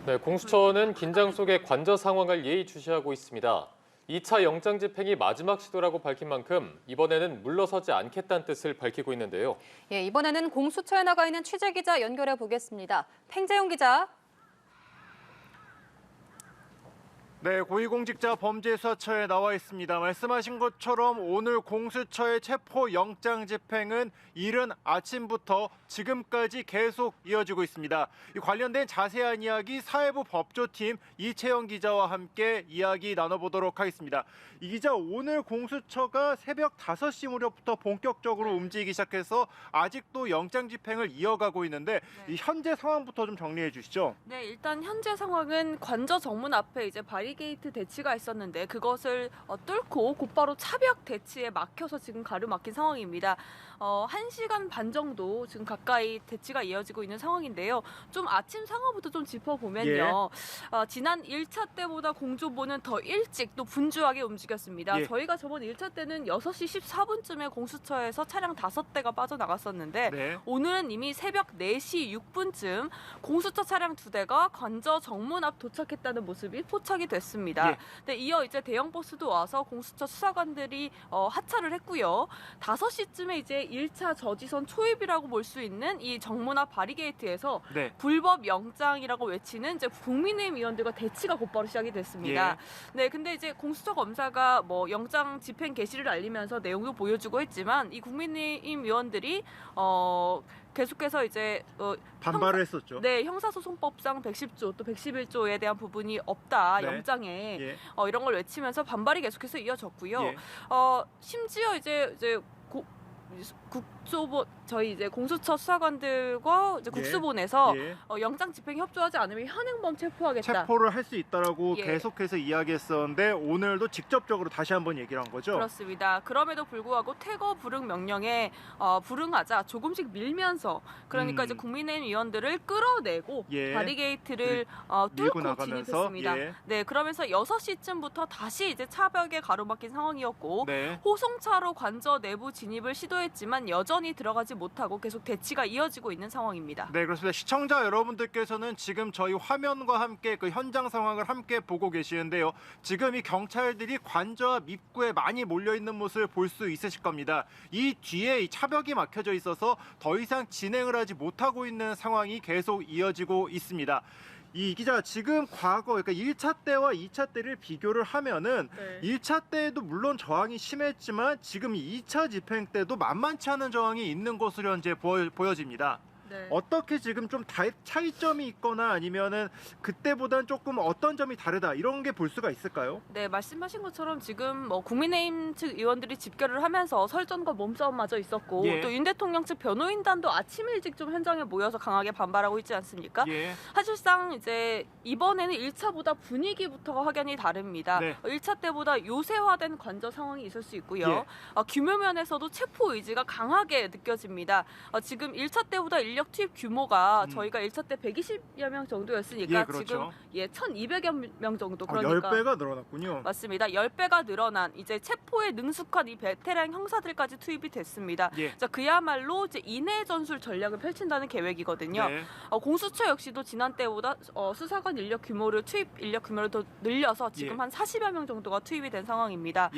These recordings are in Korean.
네, 공수처는 긴장 속의 관저 상황을 예의주시하고 있습니다. 2차 영장 집행이 마지막 시도라고 밝힌 만큼 이번에는 물러서지 않겠다는 뜻을 밝히고 있는데요. 예, 이번에는 공수처에 나가 있는 취재기자 연결해 보겠습니다. 팽재용 기자. 네, 고위공직자 범죄수사처에 나와 있습니다. 말씀하신 것처럼 오늘 공수처의 체포영장 집행은 이른 아침부터 지금까지 계속 이어지고 있습니다. 이 관련된 자세한 이야기 사회부 법조팀 이채영 기자와 함께 이야기 나눠보도록 하겠습니다. 이 기자, 오늘 공수처가 새벽 5시 무렵부터 본격적으로 움직이기 시작해서 아직도 영장 집행을 이어가고 있는데 이 현재 상황부터 좀 정리해 주시죠. 네, 일단 현재 상황은 관저 정문 앞에 이제 바리게이트 대치가 있었는데 그것을 뚫고 곧바로 차벽 대치에 막혀서 지금 가로막힌 상황입니다. 1시간 반 정도 지금 가까이 대치가 이어지고 있는 상황인데요. 좀 아침 상황부터 좀 짚어보면요. 지난 1차 때보다 공조보는 더 일찍 또 분주하게 움직였습니다. 저희가 저번 1차 때는 6시 14분쯤에 공수처에서 차량 5대가 빠져나갔었는데 오늘은 이미 새벽 4시 6분쯤 공수처 차량 2대가 관저 정문 앞 도착했다는 모습이 포착이 됐습니다. 네, 이어 이제 대형 버스도 와서 공수처 수사관들이 하차를 했고요. 5시쯤에 이제 1차 저지선 초입이라고 볼 수 있는 이 정문 앞 바리게이트에서 불법 영장이라고 외치는 이제 국민의힘 의원들과 대치가 곧바로 시작이 됐습니다. 네, 근데 이제 공수처 검사가 뭐 영장 집행 개시를 알리면서 내용도 보여주고 했지만 이 국민의힘 의원들이 계속해서 이제 반발을 했었죠. 네, 형사소송법상 110조 또 111조에 대한 부분이 없다 영장에 이런 걸 외치면서 반발이 계속해서 이어졌고요. 심지어 이제 국조본 저희 이제 공수처 수사관들과 이제 국수본에서 영장 집행 협조하지 않으면 현행범 체포하겠다. 체포를 할 수 있다라고 계속해서 이야기했었는데 오늘도 직접적으로 다시 한번 얘기를 한 거죠. 그렇습니다. 그럼에도 불구하고 퇴거 불응 명령에 불응하자 조금씩 밀면서 그러니까 이제 국민의힘 의원들을 끌어내고 바리게이트를 뚫고 진입했습니다. 네, 그러면서 6시쯤부터 다시 이제 차벽에 가로막힌 상황이었고 호송차로 관저 내부 진입을 시도했지만 여전히 들어가지 못하고 계속 대치가 이어지고 있는 상황입니다. 네, 그렇습니다. 시청자 여러분들께서는 지금 저희 화면과 함께 그 현장 상황을 함께 보고 계시는데요. 지금 이 경찰들이 관저 앞 입구에 많이 몰려 있는 모습을 볼 수 있으실 겁니다. 이 뒤에 이 차벽이 막혀져 있어서 더 이상 진행을 하지 못하고 있는 상황이 계속 이어지고 있습니다. 이 기자, 지금 과거 그러니까 1차 때와 2차 때를 비교를 하면은 1차 때에도 물론 저항이 심했지만 지금 2차 집행 때도 만만치 않은 저항이 있는 것으로 현재 보여집니다. 어떻게 지금 좀 차이점이 있거나 아니면은 그때보다는 조금 어떤 점이 다르다 이런 게 볼 수가 있을까요? 네, 말씀하신 것처럼 지금 뭐 국민의힘 측 의원들이 집결을 하면서 설전과 몸싸움마저 있었고 또 윤 대통령 측 변호인단도 아침 일찍 좀 현장에 모여서 강하게 반발하고 있지 않습니까? 사실상 이제 이번에는 1차보다 분위기부터가 확연히 다릅니다. 1차 때보다 요새화된 관저 상황이 있을 수 있고요. 규모 면에서도 체포 의지가 강하게 느껴집니다. 지금 1차 때보다 인력 투입 규모가 저희가 1차 때 120여 명 정도였으니까 지금 1,200여 명 정도, 그러니까 10배가 늘어났군요. 맞습니다. 10배가 늘어난 이제 체포에 능숙한 이 베테랑 형사들까지 투입이 됐습니다. 자, 그야말로 이제 인해 전술 전략을 펼친다는 계획이거든요. 공수처 역시도 지난 때보다 수사관 인력 규모를 더 늘려서 지금 한 40여 명 정도가 투입이 된 상황입니다.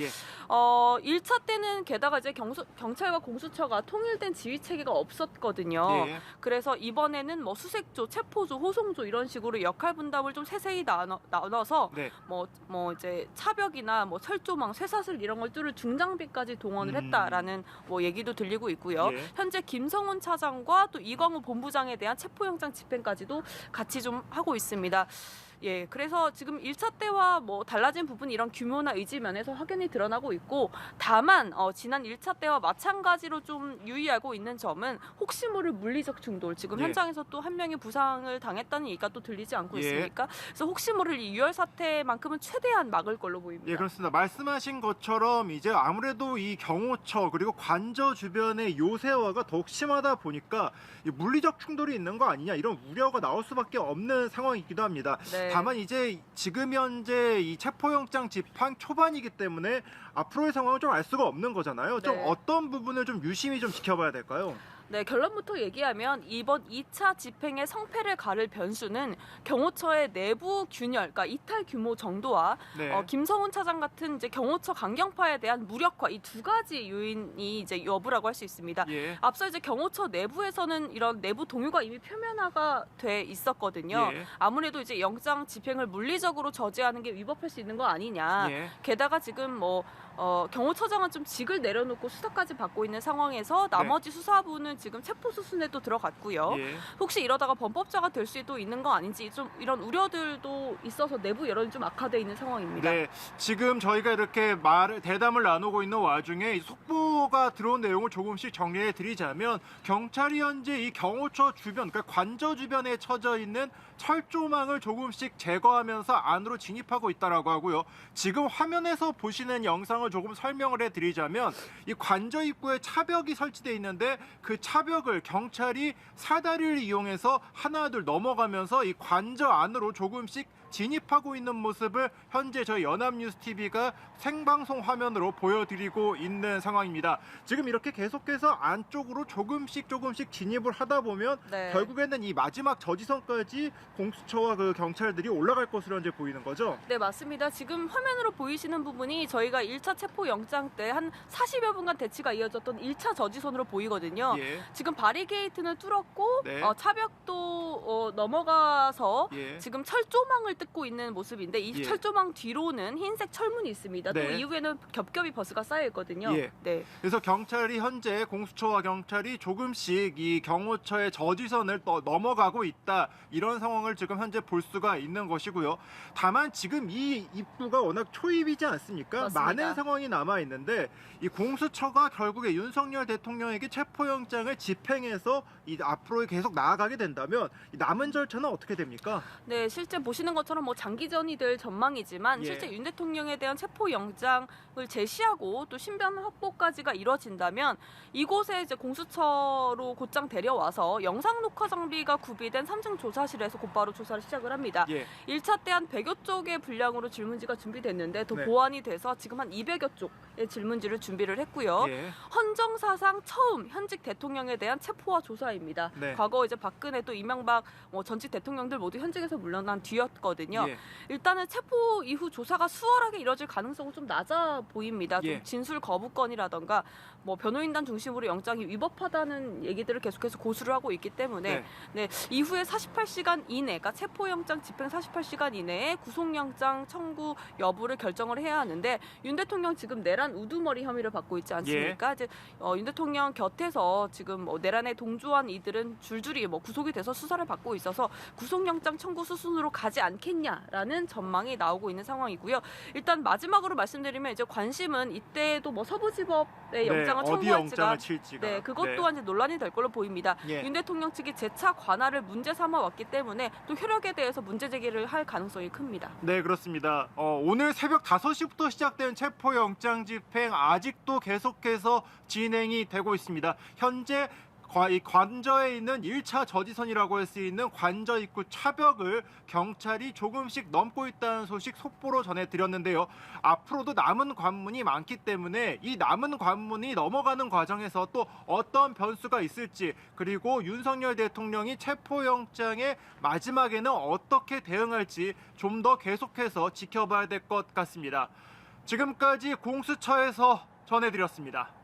1차 때는 게다가 이제 경찰과 공수처가 통일된 지휘 체계가 없었거든요. 그래서 이번에는 뭐 수색조, 체포조, 호송조 이런 식으로 역할 분담을 좀 세세히 나눠서 뭐 이제 차벽이나 뭐 철조망, 쇠사슬 이런 걸 뚫을 중장비까지 동원을 했다라는 뭐 얘기도 들리고 있고요. 현재 김성훈 차장과 또 이광우 본부장에 대한 체포영장 집행까지도 같이 좀 하고 있습니다. 그래서 지금 1차 때와 뭐 달라진 부분이 이런 규모나 의지 면에서 확연히 드러나고 있고, 다만 지난 1차 때와 마찬가지로 좀 유의하고 있는 점은 혹시 모를 물리적 충돌, 지금 현장에서 또 한 명이 부상을 당했다는 얘기가 또 들리지 않고 있습니까? 그래서 혹시 모를 이 유혈 사태만큼은 최대한 막을 걸로 보입니다. 그렇습니다. 말씀하신 것처럼 이제 아무래도 이 경호처 그리고 관저 주변의 요새화가 더욱 심하다 보니까 물리적 충돌이 있는 거 아니냐 이런 우려가 나올 수밖에 없는 상황이기도 합니다. 다만 이제 지금 현재 이 체포영장 집행 초반이기 때문에 앞으로의 상황을 좀 알 수가 없는 거잖아요. 좀 어떤 부분을 좀 유심히 좀 지켜봐야 될까요? 네, 결론부터 얘기하면 이번 2차 집행의 성패를 가를 변수는 경호처의 내부 균열, 그러니까 이탈 규모 정도와 네. 김성훈 차장 같은 이제 경호처 강경파에 대한 무력화 이 두 가지 요인이 이제 여부라고 할 수 있습니다. 예. 앞서 이제 경호처 내부에서는 이런 내부 동요가 이미 표면화가 돼 있었거든요. 예. 아무래도 이제 영장 집행을 물리적으로 저지하는 게 위법할 수 있는 거 아니냐. 예. 게다가 지금 경호처장은 좀 직을 내려놓고 수사까지 받고 있는 상황에서 나머지 수사부는 지금 체포 수순에도 들어갔고요. 예. 혹시 이러다가 범법자가 될 수도 있는 거 아닌지 좀 이런 우려들도 있어서 내부 여론이 좀 악화돼 있는 상황입니다. 네, 지금 저희가 이렇게 대담을 나누고 있는 와중에 이 속보가 들어온 내용을 조금씩 정리해 드리자면 경찰이 현재 이 경호처 주변, 그러니까 관저 주변에 쳐져 있는 철조망을 조금씩 제거하면서 안으로 진입하고 있다라고 하고요. 지금 화면에서 보시는 영상을 조금 설명을 해드리자면 이 관저 입구에 차벽이 설치되어 있는데 그 차벽을 경찰이 사다리를 이용해서 하나둘 넘어가면서 이 관저 안으로 조금씩 진입하고 있는 모습을 현재 저희 연합뉴스TV가 생방송 화면으로 보여드리고 있는 상황입니다. 지금 이렇게 계속해서 안쪽으로 조금씩 진입을 하다 보면 네. 결국에는 이 마지막 저지선까지 공수처와 그 경찰들이 올라갈 것으로 현재 보이는 거죠? 네, 맞습니다. 지금 화면으로 보이시는 부분이 저희가 1차 체포 영장 때 한 40여 분간 대치가 이어졌던 1차 저지선으로 보이거든요. 예. 지금 바리게이트는 뚫었고 네. 차벽도 넘어가서 예. 지금 철조망을 뜯고 있는 모습인데 이 예. 철조망 뒤로는 흰색 철문이 있습니다. 또 네. 이후에는 겹겹이 버스가 쌓여 있거든요. 예. 네. 그래서 경찰이 현재 공수처와 경찰이 조금씩 이 경호처의 저지선을 넘어가고 있다, 이런 상황을 지금 현재 볼 수가 있는 것이고요. 다만 지금 이 입구가 워낙 초입이지 않습니까? 맞습니다. 많은 상황이 남아 있는데 이 공수처가 결국에 윤석열 대통령에게 체포영장을 집행해서 이 앞으로 계속 나아가게 된다면 이 남은 절차는 어떻게 됩니까? 네, 실제 보시는 것처럼 장기전이 될 전망이지만 예. 실제 윤 대통령에 대한 체포 영장을 제시하고 또 신변 확보까지가 이뤄진다면 이곳에 이제 공수처로 곧장 데려와서 영상 녹화 장비가 구비된 3층 조사실에서 곧바로 조사를 시작을 합니다. 예. 1차 때 한 100여 쪽의 분량으로 질문지가 준비됐는데 더 네. 보완이 돼서 지금 한 200여 쪽의 질문지를 준비를 했고요. 예. 헌정사상 처음 현직 대통령에 대한 체포와 조사입니다. 네. 과거 이제 박근혜 또 이명박 전직 대통령들 모두 현직에서 물러난 뒤였거든요. 예. 일단은 체포 이후 조사가 수월하게 이뤄질 가능성은 좀 낮아 보입니다. 좀 예. 진술 거부권이라던가 변호인단 중심으로 영장이 위법하다는 얘기들을 계속해서 고수를 하고 있기 때문에 네, 이후에 48시간 이내, 그러니까 체포영장 집행 48시간 이내에 구속영장 청구 여부를 결정을 해야 하는데 윤 대통령 지금 내란 우두머리 혐의를 받고 있지 않습니까? 이제 윤 대통령 곁에서 지금 내란에 동조한 이들은 줄줄이 구속이 돼서 수사를 받고 있어서 구속영장 청구 수순으로 가지 않겠냐라는 전망이 나오고 있는 상황이고요. 일단 마지막으로 말씀드리면 이제 관심은 이때도 서부지법에 영장을 어디 청구할지가 영장을 칠지가. 네, 그것 또한 이제 논란이 될 걸로 보입니다. 예. 윤 대통령 측이 재차 관할을 문제 삼아 왔기 때문에 또 효력에 대해서 문제 제기를 할 가능성이 큽니다. 네, 그렇습니다. 오늘 새벽 5시부터 시작된 체포영장 집행 아직도 계속해서 진행이 되고 있습니다. 현재 이 관저에 있는 1차 저지선이라고 할 수 있는 관저 입구 차벽을 경찰이 조금씩 넘고 있다는 소식 속보로 전해드렸는데요. 앞으로도 남은 관문이 많기 때문에 이 남은 관문이 넘어가는 과정에서 또 어떤 변수가 있을지, 그리고 윤석열 대통령이 체포영장의 마지막에는 어떻게 대응할지 좀 더 계속해서 지켜봐야 될 것 같습니다. 지금까지 공수처에서 전해드렸습니다.